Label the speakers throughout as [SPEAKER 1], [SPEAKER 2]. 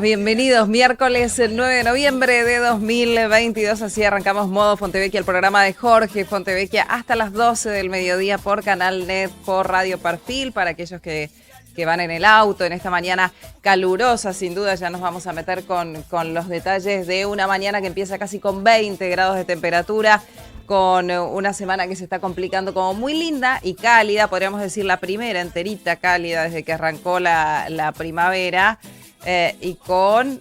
[SPEAKER 1] Bienvenidos, miércoles 9 de noviembre de 2022, así arrancamos Modo Fontevecchia, el programa de Jorge Fontevecchia hasta las 12 del mediodía por Canal Net, por Radio Perfil, para aquellos que van en el auto en esta mañana calurosa, sin duda ya nos vamos a meter con los detalles de una mañana que empieza casi con 20 grados de temperatura, con una semana que se está complicando como muy linda y cálida, podríamos decir la primera enterita cálida desde que arrancó la primavera. Y con,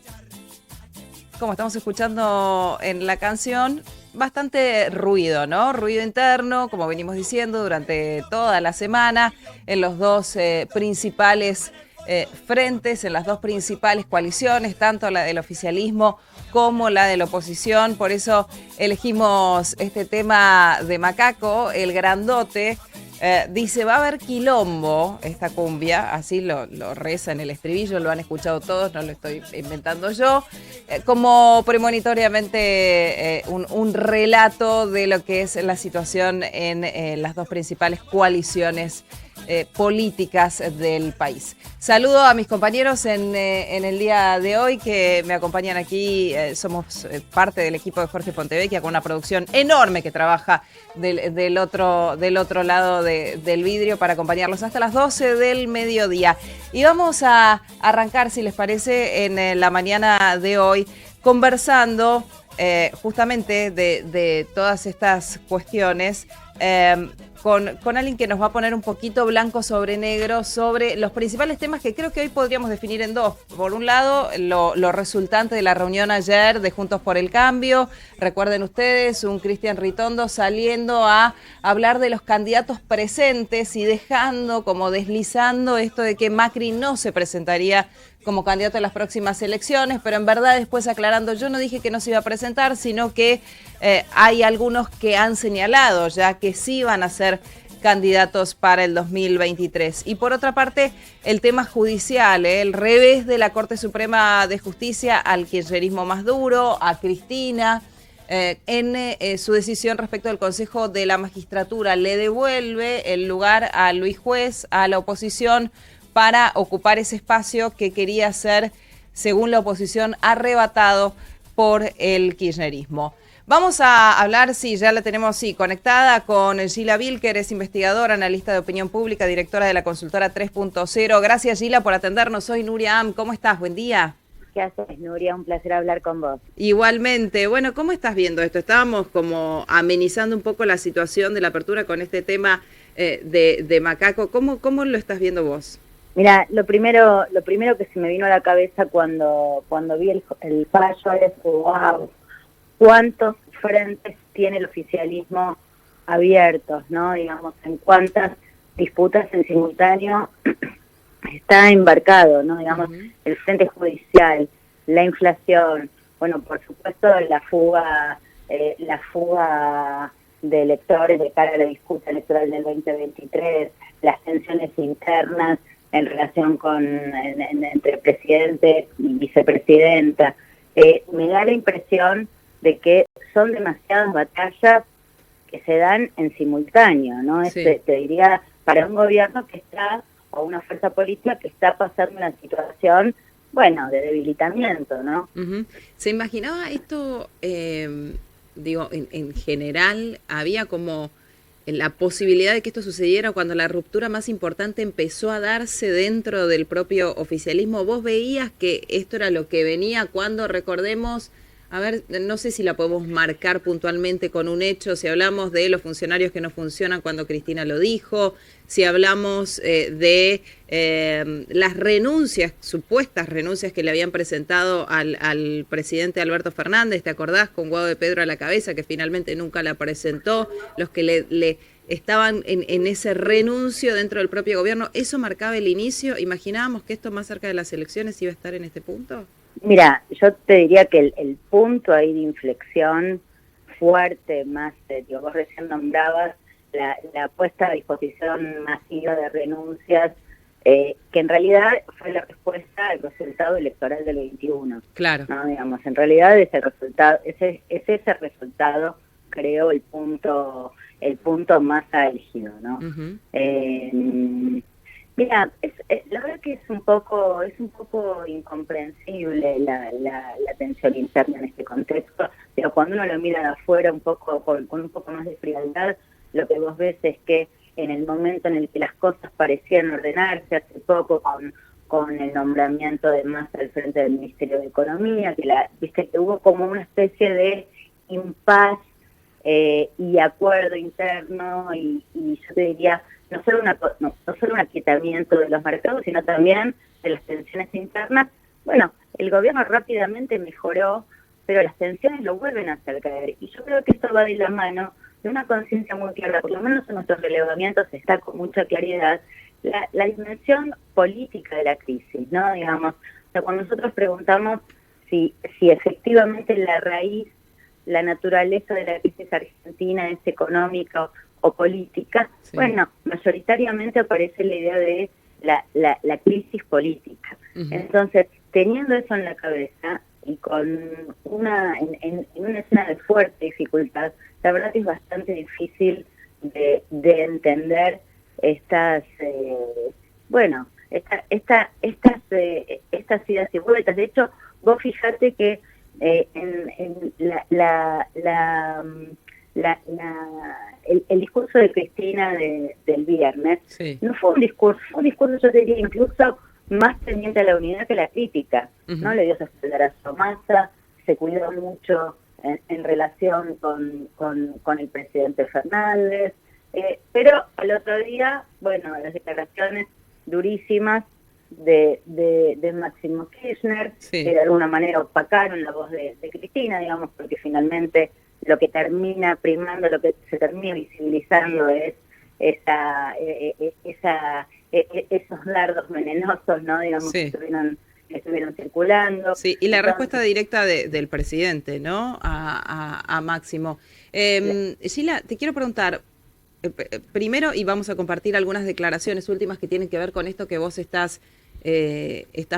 [SPEAKER 1] como estamos escuchando en la canción, bastante ruido, ¿no? Ruido interno, como venimos diciendo, durante toda la semana, en los dos principales frentes, en las dos principales coaliciones, tanto la del oficialismo como la de la oposición. Por eso elegimos este tema de Macaco, el grandote. Dice, va a haber quilombo esta cumbia, así lo reza en el estribillo, lo han escuchado todos, no lo estoy inventando yo, como premonitoriamente un relato de lo que es la situación en las dos principales coaliciones políticas del país. Saludo a mis compañeros en el día de hoy que me acompañan aquí. Somos parte del equipo de Jorge Fontevecchia con una producción enorme que trabaja del otro lado del vidrio para acompañarlos hasta las 12 del mediodía. Y vamos a arrancar, si les parece, en la mañana de hoy conversando justamente de todas estas cuestiones con alguien que nos va a poner un poquito blanco sobre negro sobre los principales temas que creo que hoy podríamos definir en dos. Por un lado, lo resultante de la reunión ayer de Juntos por el Cambio. Recuerden ustedes, un Cristian Ritondo saliendo a hablar de los candidatos presentes y dejando, como deslizando esto de que Macri no se presentaría como candidato a las próximas elecciones, pero en verdad después aclarando, yo no dije que no se iba a presentar, sino que hay algunos que han señalado ya que sí van a ser candidatos para el 2023. Y por otra parte, el tema judicial, el revés de la Corte Suprema de Justicia al kirchnerismo más duro, a Cristina, en su decisión respecto al Consejo de la Magistratura, le devuelve el lugar a Luis Juez, a la oposición, para ocupar ese espacio que quería ser, según la oposición, arrebatado por el kirchnerismo. Vamos a hablar, sí, ya la tenemos conectada con Gila Vilker, es investigadora, analista de opinión pública, directora de la consultora 3.0. Gracias, Gila, por atendernos. Soy Nuria Am. ¿Cómo estás? Buen día.
[SPEAKER 2] ¿Qué haces, Nuria? Un placer hablar con vos.
[SPEAKER 1] Igualmente. Bueno, ¿cómo estás viendo esto? Estábamos como amenizando un poco la situación de la apertura con este tema de Macaco. ¿Cómo lo estás viendo vos?
[SPEAKER 2] Mira, lo primero que se me vino a la cabeza cuando vi el fallo es, wow, cuántos frentes tiene el oficialismo abiertos, ¿no? Digamos, en cuántas disputas en simultáneo está embarcado, ¿no? Digamos, el frente judicial, la inflación, bueno, por supuesto la fuga de electores de cara a la disputa electoral del 2023, las tensiones internas en relación entre presidente y vicepresidenta. Me da la impresión de que son demasiadas batallas que se dan en simultáneo, ¿no? Sí. Te diría, para un gobierno que está, o una fuerza política que está pasando una situación, bueno, de debilitamiento, ¿no?
[SPEAKER 1] ¿Se imaginaba esto, digo, en general, había como la posibilidad de que esto sucediera cuando la ruptura más importante empezó a darse dentro del propio oficialismo? ¿Vos veías que esto era lo que venía cuando, recordemos, a ver, no sé si la podemos marcar puntualmente con un hecho, si hablamos de los funcionarios que no funcionan cuando Cristina lo dijo, si hablamos de las renuncias, supuestas renuncias que le habían presentado al presidente Alberto Fernández, ¿te acordás? Con Guado de Pedro a la cabeza, que finalmente nunca la presentó, los que le estaban en ese renuncio dentro del propio gobierno. ¿Eso marcaba el inicio? ¿Imaginábamos que esto más cerca de las elecciones iba a estar en este punto?
[SPEAKER 2] Mira, yo te diría que el punto ahí de inflexión fuerte, más serio, vos recién nombrabas la puesta a disposición masiva de renuncias, que en realidad fue la respuesta al resultado electoral del 21.
[SPEAKER 1] Claro.
[SPEAKER 2] ¿No? Digamos, en realidad ese resultado creó el punto más álgido, ¿no? Mira, la verdad que es un poco incomprensible la tensión interna en este contexto, pero cuando uno lo mira de afuera un poco con un poco más de frialdad, lo que vos ves es que en el momento en el que las cosas parecían ordenarse hace poco con el nombramiento de Massa al frente del Ministerio de Economía, viste que hubo como una especie de impas y acuerdo interno y yo te diría no solo un aquietamiento de los mercados, sino también de las tensiones internas. Bueno, el gobierno rápidamente mejoró, pero las tensiones lo vuelven a hacer caer. Y yo creo que esto va de la mano de una conciencia muy clara, por lo menos en nuestros relevamientos está con mucha claridad, la dimensión política de la crisis, ¿no? Digamos, o sea, cuando nosotros preguntamos si efectivamente la raíz, la naturaleza de la crisis argentina es económica o política, sí. Bueno, mayoritariamente aparece la idea de la crisis política. Uh-huh. Entonces, teniendo eso en la cabeza y con en una escena de fuerte dificultad, la verdad que es bastante difícil de entender estas idas y vueltas. De hecho, vos fijate que en el discurso de Cristina del viernes, sí. No fue un discurso, yo diría incluso más tendiente a la unidad que a la crítica. Uh-huh. No le dio su espaldarazo a Massa, se cuidó mucho en relación con el presidente Fernández, pero al otro día, bueno, las declaraciones durísimas de Máximo Kirchner, sí. Que de alguna manera opacaron la voz de Cristina, digamos, porque finalmente lo que termina primando, lo que se termina visibilizando es esos dardos venenosos, ¿no? Digamos, sí. que estuvieron circulando.
[SPEAKER 1] Sí, y la respuesta directa del presidente, ¿no? A Máximo. Sheila, te quiero preguntar, primero, y vamos a compartir algunas declaraciones últimas que tienen que ver con esto que vos estás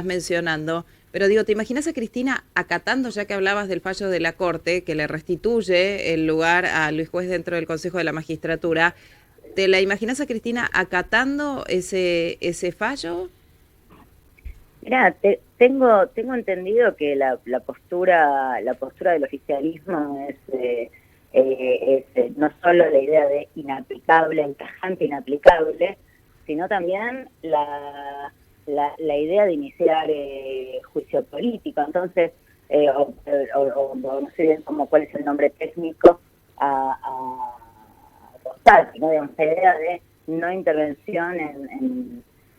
[SPEAKER 1] mencionando, pero digo, ¿te imaginas a Cristina acatando, ya que hablabas del fallo de la Corte, que le restituye el lugar a Luis Juez dentro del Consejo de la Magistratura? ¿Te la imaginas a Cristina acatando ese fallo?
[SPEAKER 2] Mira, tengo entendido que la postura del oficialismo es no solo la idea de inaplicable, encajante, inaplicable, sino también la idea de iniciar juicio político. Entonces, no sé bien cuál es el nombre técnico a Rosati, ¿no? Digamos, la idea de no intervención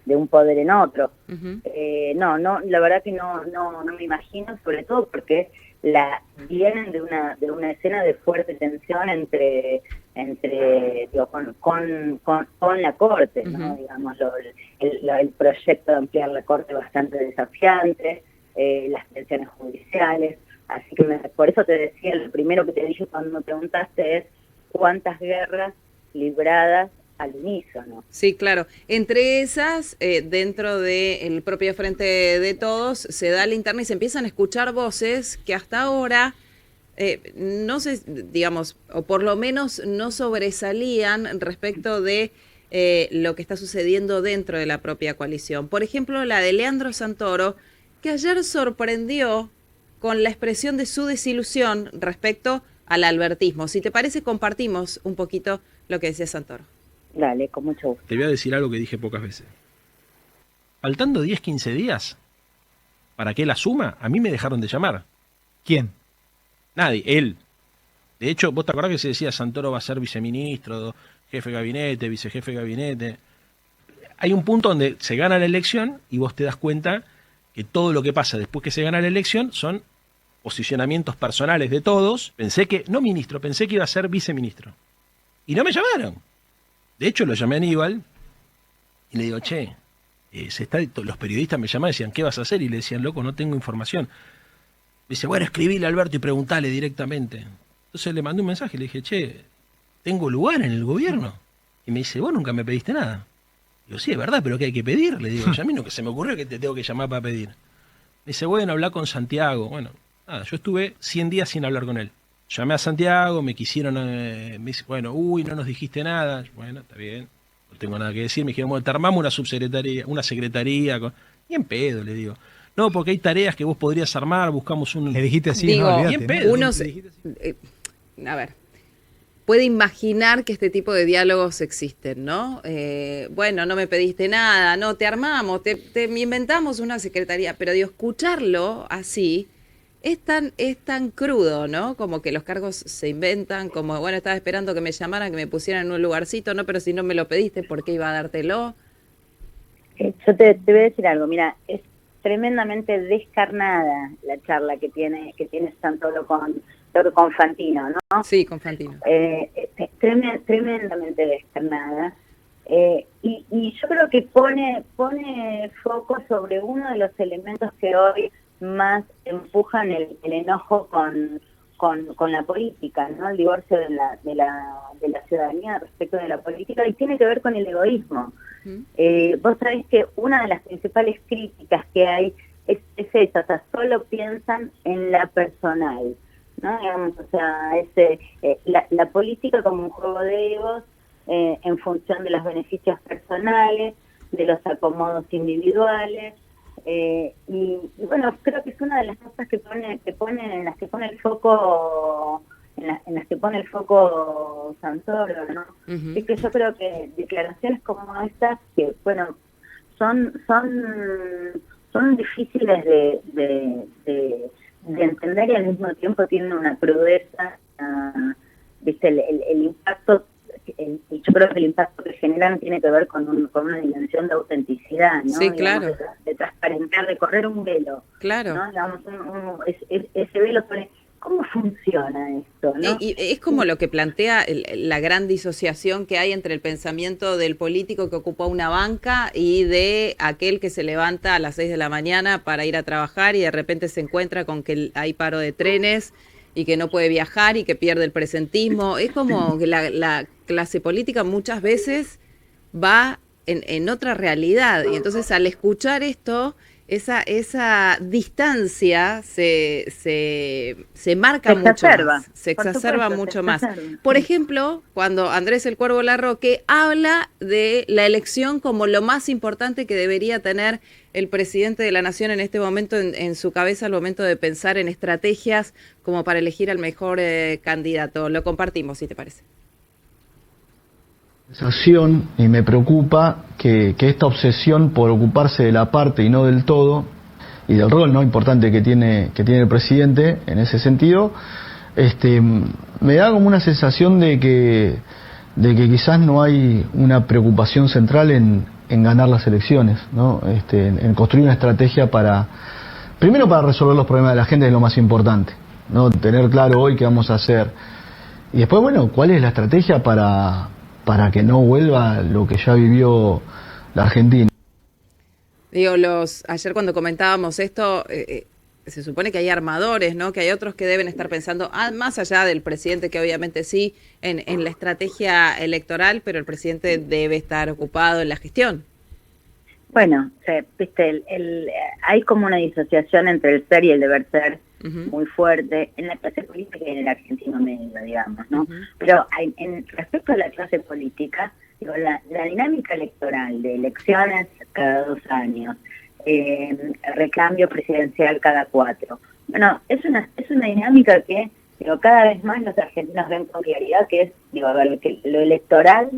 [SPEAKER 2] de un poder en otro. Uh-huh. No, la verdad que no me imagino, sobre todo porque vienen de una escena de fuerte tensión entre con la Corte, ¿no? Uh-huh. Digamos, el proyecto de ampliar la Corte bastante desafiante, las tensiones judiciales, así que por eso te decía, lo primero que te dije cuando me preguntaste es cuántas guerras libradas al unísono.
[SPEAKER 1] Sí, claro. Entre esas, dentro del propio Frente de Todos, se da la interna y se empiezan a escuchar voces que hasta ahora, no sé, digamos, o por lo menos no sobresalían respecto de lo que está sucediendo dentro de la propia coalición. Por ejemplo, la de Leandro Santoro, que ayer sorprendió con la expresión de su desilusión respecto al albertismo. Si te parece, compartimos un poquito lo que decía Santoro.
[SPEAKER 2] Dale, con mucho gusto.
[SPEAKER 3] Te voy a decir algo que dije pocas veces. Faltando 10, 15 días para que él asuma, a mí me dejaron de llamar.
[SPEAKER 4] ¿Quién?
[SPEAKER 3] Nadie, él. De hecho, vos te acordás que se decía Santoro va a ser viceministro, jefe de gabinete, vicejefe de gabinete. Hay un punto donde se gana la elección y vos te das cuenta que todo lo que pasa después que se gana la elección son posicionamientos personales de todos. Pensé que iba a ser viceministro. Y no me llamaron. De hecho, lo llamé a Aníbal y le digo, che, los periodistas me llamaban y decían, ¿qué vas a hacer? Y le decían, loco, no tengo información. Me dice, bueno, escribile a Alberto y preguntale directamente. Entonces le mandé un mensaje y le dije, che, ¿tengo lugar en el gobierno? Y me dice, vos nunca me pediste nada. Digo, sí, es verdad, pero ¿qué hay que pedir? Le digo, ya a mí no que se me ocurrió que te tengo que llamar para pedir. Me dice, bueno, habla con Santiago. Bueno, nada, yo estuve 100 días sin hablar con él. Llamé a Santiago, me quisieron, me dice, bueno, no nos dijiste nada. Bueno, está bien. no tengo nada que decir, me dijeron, bueno, te armamos una secretaría, y en pedo, le digo. No, porque hay tareas que vos podrías armar, buscamos un...
[SPEAKER 4] Le dijiste así,
[SPEAKER 1] Digo,
[SPEAKER 4] no, olvídate,
[SPEAKER 3] bien pedo.
[SPEAKER 1] Uno a ver, puede imaginar que este tipo de diálogos existen, ¿no? Bueno, no me pediste nada, no, te armamos, te inventamos una secretaría, pero digo, escucharlo así es tan crudo, ¿no? Como que los cargos se inventan, como, bueno, estaba esperando que me llamaran, que me pusieran en un lugarcito, no, pero si no me lo pediste, ¿por qué iba a dártelo?
[SPEAKER 2] Yo te voy a decir algo, mira, es tremendamente descarnada la charla que tiene Santoro con Fantino, ¿no?
[SPEAKER 1] Sí, con Fantino.
[SPEAKER 2] Tremendamente descarnada. Y yo creo que pone foco sobre uno de los elementos que hoy más empujan el enojo con la política, ¿no? El divorcio de la ciudadanía respecto de la política, y tiene que ver con el egoísmo. Vos sabés que una de las principales críticas que hay es esa, o sea, solo piensan en la personal, ¿no? Digamos, o sea, la política como un juego de egos en función de los beneficios personales, de los acomodos individuales, y bueno, creo que es una de las cosas en las que pone el foco Santoro, ¿no? Es que yo creo que declaraciones como estas, que bueno, son difíciles de entender, y al mismo tiempo tienen una crudeza, viste, el impacto, yo creo que el impacto que generan tiene que ver con una dimensión de autenticidad, ¿no?
[SPEAKER 1] Sí,
[SPEAKER 2] Digamos,
[SPEAKER 1] claro.
[SPEAKER 2] de transparentar, de correr un velo,
[SPEAKER 1] Claro.
[SPEAKER 2] ¿no? Digamos, ese velo sobre cómo funciona esto, ¿no?
[SPEAKER 1] Y es como lo que plantea la gran disociación que hay entre el pensamiento del político que ocupa una banca y de aquel que se levanta a las 6 de la mañana para ir a trabajar y de repente se encuentra con que hay paro de trenes y que no puede viajar y que pierde el presentismo. Es como que la clase política muchas veces va en otra realidad, y entonces al escuchar esto, esa distancia se marca mucho más, se exacerba mucho más. Por ejemplo, cuando Andrés el Cuervo Larroque habla de la elección como lo más importante que debería tener el presidente de la Nación en este momento en su cabeza, al momento de pensar en estrategias como para elegir al mejor candidato. Lo compartimos, si te parece.
[SPEAKER 5] Sensación, y me preocupa que esta obsesión por ocuparse de la parte y no del todo, y del rol no importante que tiene el presidente en ese sentido, me da como una sensación de que quizás no hay una preocupación central en ganar las elecciones, ¿no? En construir una estrategia primero para resolver los problemas de la gente, es lo más importante, ¿no? Tener claro hoy qué vamos a hacer, y después, bueno, cuál es la estrategia para que no vuelva lo que ya vivió la Argentina.
[SPEAKER 1] Digo, ayer cuando comentábamos esto, se supone que hay armadores, ¿no? Que hay otros que deben estar pensando, más allá del presidente, que obviamente sí, en la estrategia electoral, pero el presidente debe estar ocupado en la gestión.
[SPEAKER 2] Bueno, viste, hay como una disociación entre el ser y el deber ser, muy fuerte en la clase política y en el argentino medio, digamos, ¿no? Pero respecto a la clase política, digo, la dinámica electoral de elecciones cada 2 años, recambio presidencial cada 4, bueno, es una dinámica que, digo, cada vez más los argentinos ven con claridad, que es, digo, a ver, que lo electoral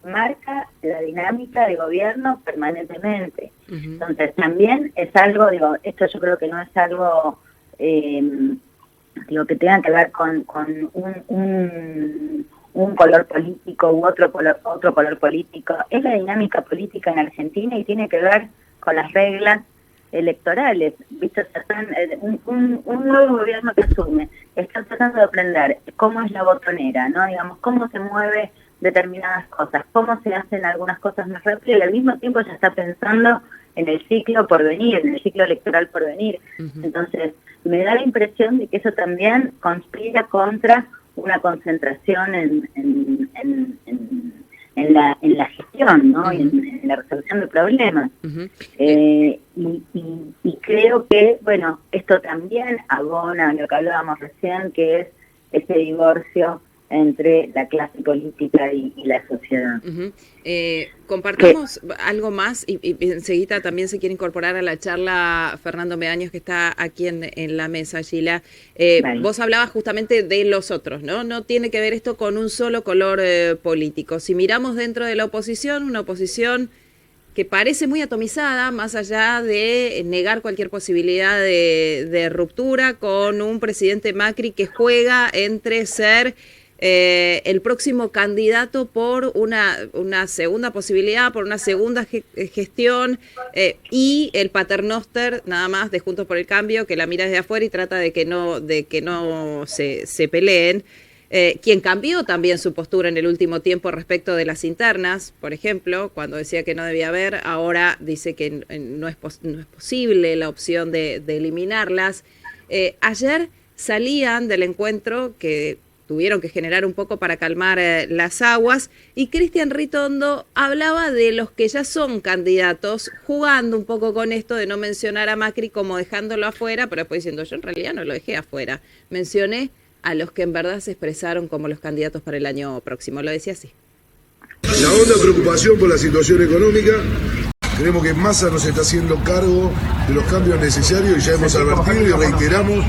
[SPEAKER 2] marca la dinámica de gobierno permanentemente. Entonces también es algo, digo, esto yo creo que no es algo que tenga que ver con un color político u otro color político. Es la dinámica política en Argentina y tiene que ver con las reglas electorales. ¿Viste? Un nuevo gobierno que asume está tratando de aprender cómo es la botonera, ¿no? Digamos, cómo se mueve determinadas cosas, cómo se hacen algunas cosas más rápido, y al mismo tiempo ya está pensando en el ciclo por venir, en el ciclo electoral por venir. Entonces, me da la impresión de que eso también conspira contra una concentración en la gestión, ¿no? Y en la resolución de problemas. Y creo que, bueno, esto también abona lo que hablábamos recién, que es ese divorcio entre la clase política y la sociedad.
[SPEAKER 1] Compartamos algo más y enseguida también se quiere incorporar a la charla Fernando Meaños, que está aquí en la mesa, Gila. Vale. Vos hablabas justamente de los otros, ¿no? No tiene que ver esto con un solo color político. Si miramos dentro de la oposición, una oposición que parece muy atomizada, más allá de negar cualquier posibilidad de ruptura, con un presidente Macri que juega entre ser el próximo candidato por una segunda posibilidad, por una segunda gestión, y el paternoster nada más de Juntos por el Cambio, que la mira desde afuera y trata de que no se peleen. Quien cambió también su postura en el último tiempo respecto de las internas, por ejemplo, cuando decía que no debía haber, ahora dice que no es posible la opción de eliminarlas. Ayer salían del encuentro que tuvieron que generar un poco para calmar las aguas, y Cristian Ritondo hablaba de los que ya son candidatos, jugando un poco con esto de no mencionar a Macri como dejándolo afuera, pero después diciendo, yo en realidad no lo dejé afuera, mencioné a los que en verdad se expresaron como los candidatos para el año próximo. Lo decía así.
[SPEAKER 4] La honda preocupación por la situación económica, creemos que Massa nos está haciendo cargo de los cambios necesarios y ya hemos advertido y reiteramos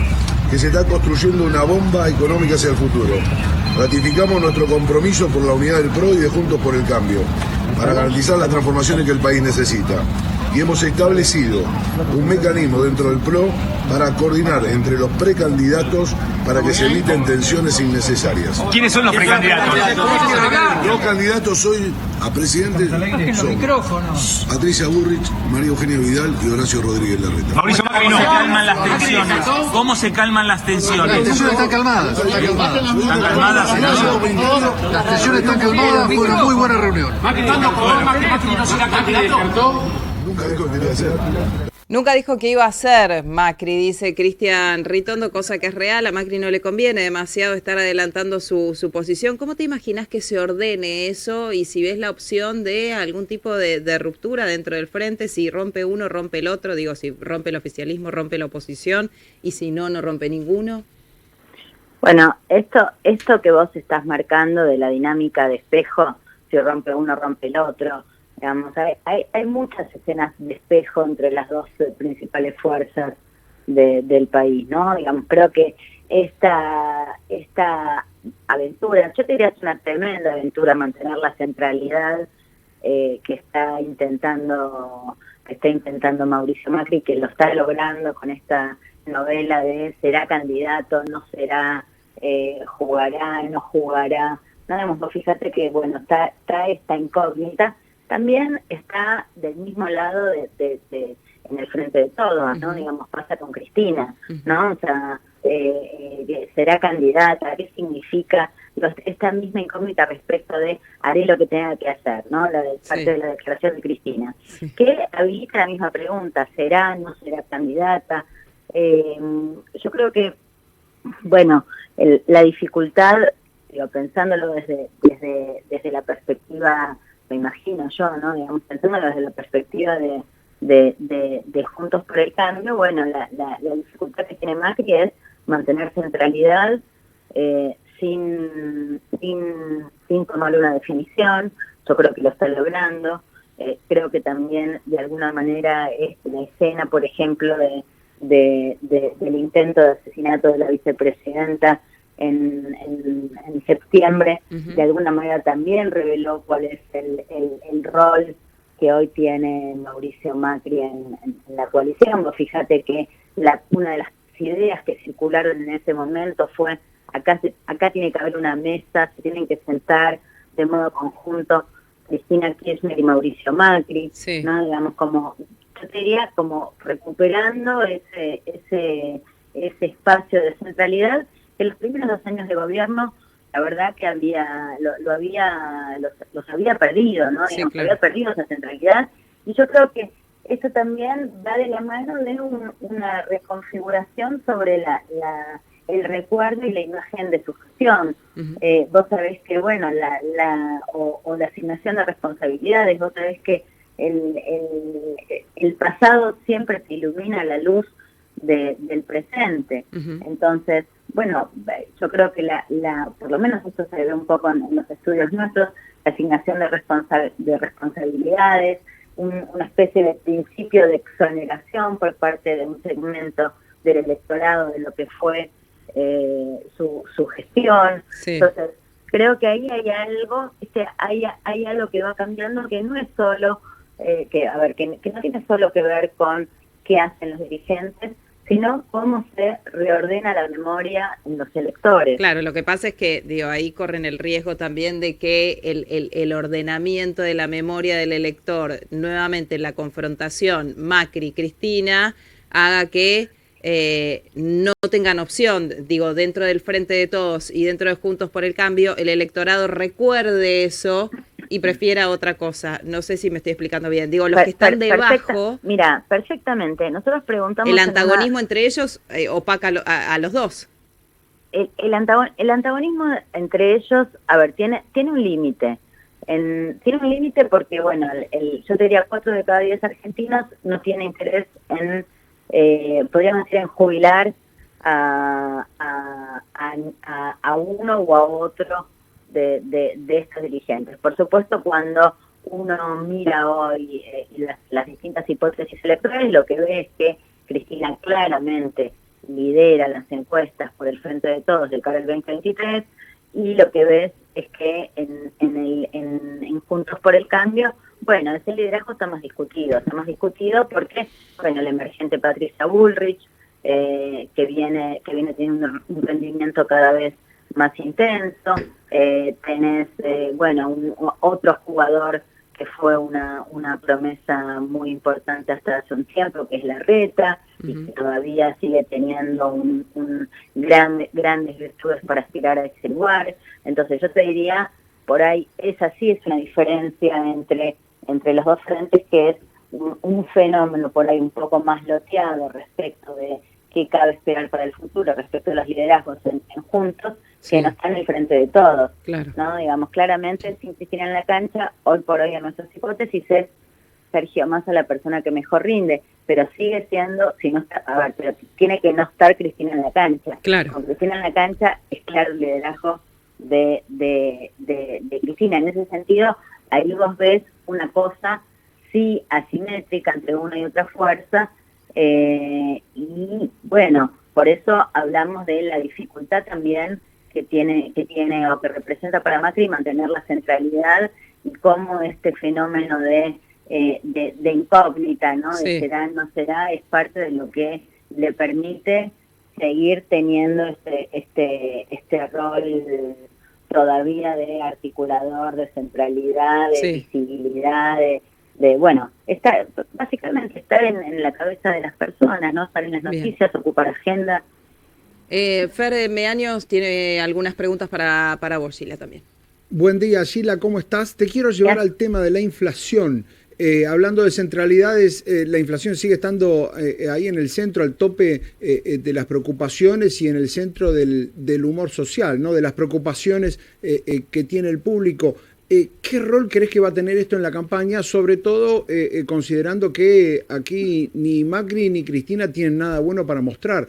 [SPEAKER 4] que se está construyendo una bomba económica hacia el futuro. Ratificamos nuestro compromiso por la unidad del PRO y de Juntos por el Cambio, para garantizar las transformaciones que el país necesita. Y hemos establecido un mecanismo dentro del PRO para coordinar entre los precandidatos para que se eviten tensiones innecesarias.
[SPEAKER 6] ¿Quiénes son los precandidatos?
[SPEAKER 4] Los candidatos hoy a presidente son Patricia Burrich, María Eugenia Vidal y Horacio Rodríguez Larreta.
[SPEAKER 6] Mauricio Macri, no. ¿Cómo se calman las tensiones? ¿Cómo se calman las tensiones?
[SPEAKER 7] Las tensiones están calmadas.
[SPEAKER 6] ¿Están calmadas?
[SPEAKER 7] Las tensiones están calmadas, fue una muy buena reunión.
[SPEAKER 6] Macri no será candidato.
[SPEAKER 4] Nunca dijo que quería hacer.
[SPEAKER 1] Nunca dijo que iba a ser Macri, dice Cristian Ritondo, cosa que es real. A Macri no le conviene demasiado estar adelantando su posición. ¿Cómo te imaginas que se ordene eso? Y si ves la opción de algún tipo de ruptura dentro del frente, si rompe uno, rompe el otro. Digo, si rompe el oficialismo, rompe la oposición, y si no, no rompe ninguno.
[SPEAKER 2] Bueno, esto que vos estás marcando de la dinámica de espejo, si rompe uno, rompe el otro. Digamos, hay muchas escenas de espejo entre las dos principales fuerzas del país, ¿no? Digamos, creo que esta aventura, yo te diría que es una tremenda aventura mantener la centralidad que está intentando Mauricio Macri, que lo está logrando con esta novela de será candidato, no será, jugará, no jugará. No, digamos, fíjate que bueno, está esta incógnita. También está del mismo lado en el frente de todos, ¿no? Digamos, pasa con Cristina, ¿no? O sea, será candidata, ¿qué significa? Esta misma incógnita respecto de haré lo que tenga que hacer, ¿no? La de parte de la declaración de Cristina. Que habilita la misma pregunta, ¿será, no será candidata? Yo creo que, bueno, la dificultad, digo, pensándolo desde la perspectiva, me imagino yo, ¿no? Digamos, pensándolo desde la perspectiva de Juntos por el Cambio, bueno, la dificultad que tiene Macri es mantener centralidad sin tomar una definición. Yo creo que lo está logrando. Creo que también, de alguna manera, la escena, por ejemplo, del intento de asesinato de la vicepresidenta en septiembre, de alguna manera también reveló cuál es el rol que hoy tiene Mauricio Macri en la coalición. Vos fíjate que una de las ideas que circularon en ese momento fue, acá tiene que haber una mesa, se tienen que sentar de modo conjunto Cristina Kirchner y Mauricio Macri, sí, ¿no? Digamos, como, yo te diría, como recuperando ese espacio de centralidad que los primeros 2 años de gobierno, la verdad que los había perdido, ¿no? Sí, digamos, claro. Había perdido esa centralidad, y yo creo que esto también va de la mano de una reconfiguración sobre el recuerdo y la imagen de su gestión. Vos sabés que, bueno, la asignación de responsabilidades, vos sabés que el pasado siempre se ilumina a la luz del presente. Entonces, bueno, yo creo que por lo menos esto se ve un poco en los estudios nuestros, la asignación de responsabilidades, una especie de principio de exoneración por parte de un segmento del electorado de lo que fue su gestión.
[SPEAKER 1] Sí.
[SPEAKER 2] Entonces, creo que ahí hay algo, hay algo que va cambiando, que no es solo, que no tiene solo que ver con qué hacen los dirigentes, sino cómo se reordena la memoria en los electores.
[SPEAKER 1] Claro, lo que pasa es que, ahí corren el riesgo también de que el ordenamiento de la memoria del elector, nuevamente en la confrontación Macri-Cristina, haga que no tengan opción, dentro del Frente de Todos y dentro de Juntos por el Cambio, el electorado recuerde eso y prefiera otra cosa. No sé si me estoy explicando bien. Los que están debajo...
[SPEAKER 2] Mira, perfectamente. Nosotros preguntamos...
[SPEAKER 1] El antagonismo entre ellos opaca a los dos.
[SPEAKER 2] El antagonismo entre ellos, tiene un límite. Tiene un límite porque, bueno, yo te diría 4 de cada 10 argentinos no tienen interés en, podríamos decir, en jubilar a uno o a otro de estos dirigentes. Por supuesto, cuando uno mira hoy las distintas hipótesis electorales, lo que ve es que Cristina claramente lidera las encuestas por el Frente de Todos de cara al 2023, y lo que ves es que en Juntos por el Cambio, bueno, ese liderazgo está más discutido porque, bueno, la emergente Patricia Bullrich, que viene teniendo un rendimiento cada vez más intenso, tenés, otro jugador que fue una promesa muy importante hasta hace un tiempo, que es Larreta, y que todavía sigue teniendo grandes virtudes para aspirar a ese lugar. Entonces yo te diría, por ahí, esa sí es una diferencia entre los dos frentes, que es un fenómeno por ahí un poco más loteado respecto de qué cabe esperar para el futuro, respecto de los liderazgos en Juntos, que no están en el Frente de Todos.
[SPEAKER 1] Claro.
[SPEAKER 2] ¿No? Digamos, claramente, sin Cristina en la cancha, hoy por hoy en nuestras hipótesis es Sergio Massa la persona que mejor rinde, pero sigue siendo, si no está, pero tiene que no estar Cristina en la cancha.
[SPEAKER 1] Claro.
[SPEAKER 2] Con Cristina en la cancha es claro el liderazgo de Cristina. En ese sentido, ahí vos ves una cosa sí asimétrica entre una y otra fuerza, y bueno, por eso hablamos de la dificultad también que tiene o que representa para Macri mantener la centralidad, y cómo este fenómeno de incógnita, ¿no?
[SPEAKER 1] Sí.
[SPEAKER 2] De será, no será, es parte de lo que le permite seguir teniendo este rol todavía de articulador, de centralidad, de visibilidad, básicamente estar en la cabeza de las personas, ¿no? Estar en las noticias, ocupar agenda.
[SPEAKER 1] Fer Meaños tiene algunas preguntas para vos, Sheila, también.
[SPEAKER 8] Buen día, Sheila, ¿cómo estás? Te quiero llevar al tema de la inflación. Hablando de centralidades, la inflación sigue estando ahí en el centro, al tope de las preocupaciones y en el centro del humor social, ¿no? De las preocupaciones que tiene el público. ¿Qué rol crees que va a tener esto en la campaña? Sobre todo considerando que aquí ni Macri ni Cristina tienen nada bueno para mostrar.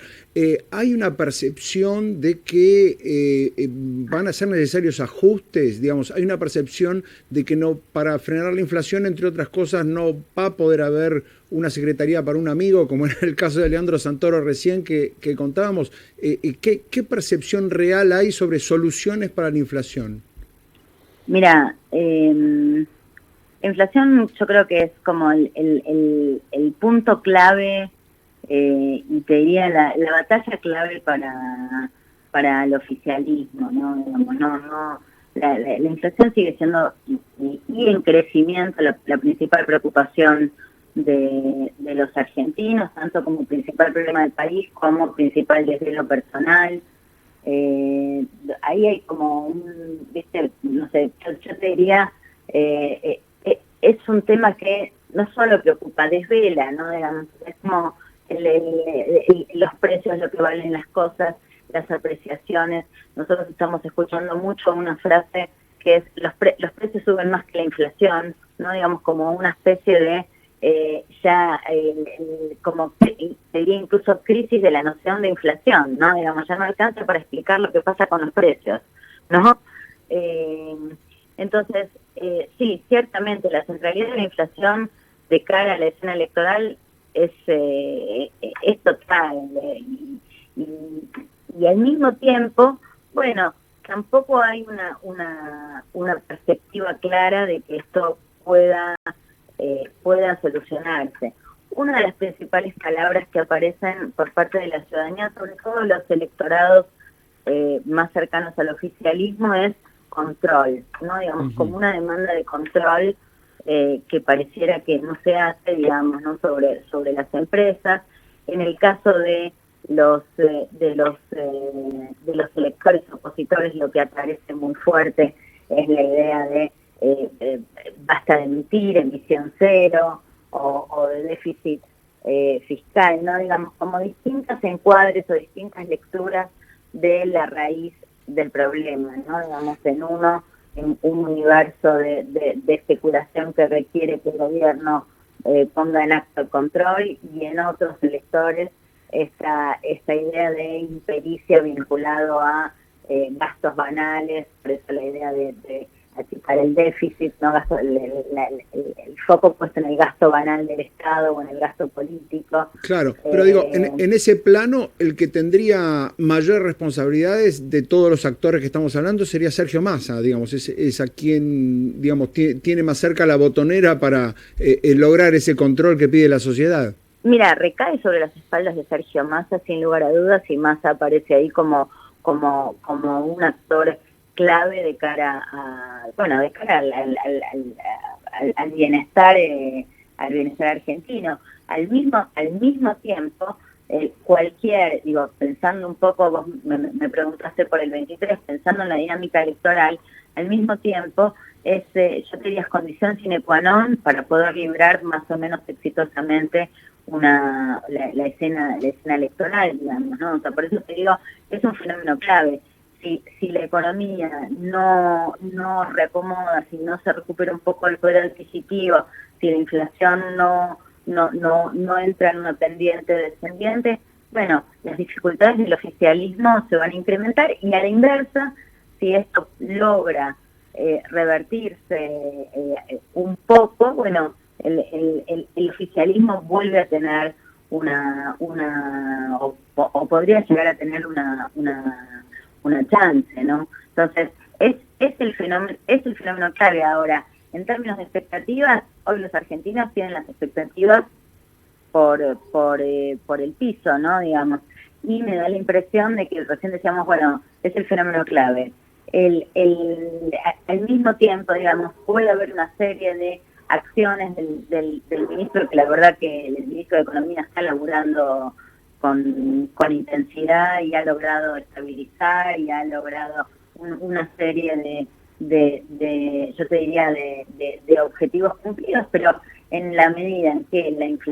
[SPEAKER 8] ¿Hay una percepción de que van a ser necesarios ajustes? Digamos, hay una percepción de que no, para frenar la inflación, entre otras cosas, no va a poder haber una secretaría para un amigo, como en el caso de Leandro Santoro recién que contábamos. ¿Qué percepción real hay sobre soluciones para la inflación?
[SPEAKER 2] Mira, inflación yo creo que es como el punto clave, y te diría la batalla clave para el oficialismo, ¿no? Digamos, la inflación sigue siendo, y en crecimiento, la principal preocupación de los argentinos, tanto como principal problema del país como principal desvelo personal. Ahí hay como no sé, yo te diría, es un tema que no solo preocupa, desvela, ¿no? Digamos, es como los precios, lo que valen las cosas, las apreciaciones. Nosotros estamos escuchando mucho una frase que es los precios suben más que la inflación, ¿no? Digamos, como una especie de como sería incluso crisis de la noción de inflación, ¿no? Digamos, ya no alcanza para explicar lo que pasa con los precios, ¿no? Entonces, sí, ciertamente la centralidad de la inflación de cara a la escena electoral es total, y al mismo tiempo, bueno, tampoco hay una perspectiva clara de que esto pueda solucionarse. Una de las principales palabras que aparecen por parte de la ciudadanía, sobre todo los electorados más cercanos al oficialismo, es control, ¿no? Digamos, como una demanda de control que pareciera que no se hace, digamos, ¿no? sobre las empresas. En el caso de los electores opositores, lo que aparece muy fuerte es la idea de basta de mentir, emisión cero o de déficit fiscal, ¿no? Digamos, como distintos encuadres o distintas lecturas de la raíz del problema, ¿no? Digamos, en un universo de especulación que requiere que el gobierno ponga en acto el control, y en otros electores esta idea de impericia vinculado a gastos banales, por eso la idea de achicar el déficit, no gasto, el foco puesto en el gasto banal del Estado o en el gasto político.
[SPEAKER 8] Claro, pero digo, en ese plano, el que tendría mayores responsabilidades de todos los actores que estamos hablando sería Sergio Massa, digamos, es a quien, digamos, tiene más cerca la botonera para lograr ese control que pide la sociedad.
[SPEAKER 2] Mira, recae sobre las espaldas de Sergio Massa, sin lugar a dudas, y Massa aparece ahí como un actor clave de cara al bienestar argentino. Al mismo tiempo, pensando un poco, vos me preguntaste por el 23, pensando en la dinámica electoral, al mismo tiempo yo te diría, es condición sine qua non para poder librar más o menos exitosamente la escena electoral, digamos, ¿no? O sea, por eso te digo, es un fenómeno clave. Si la economía no reacomoda, si no se recupera un poco el poder adquisitivo, si la inflación no entra en una pendiente descendiente, bueno, las dificultades del oficialismo se van a incrementar, y a la inversa, si esto logra revertirse un poco, bueno, el oficialismo vuelve a tener o podría llegar a tener una chance, ¿no? Entonces, es el fenómeno clave ahora. En términos de expectativas, hoy los argentinos tienen las expectativas por el piso, ¿no? Digamos, y me da la impresión de que recién decíamos, bueno, es el fenómeno clave. Al mismo tiempo, digamos, puede haber una serie de acciones del ministro, que la verdad que el ministro de Economía está laburando con intensidad y ha logrado estabilizar y ha logrado una serie yo te diría, de objetivos cumplidos, pero en la medida en que la inflación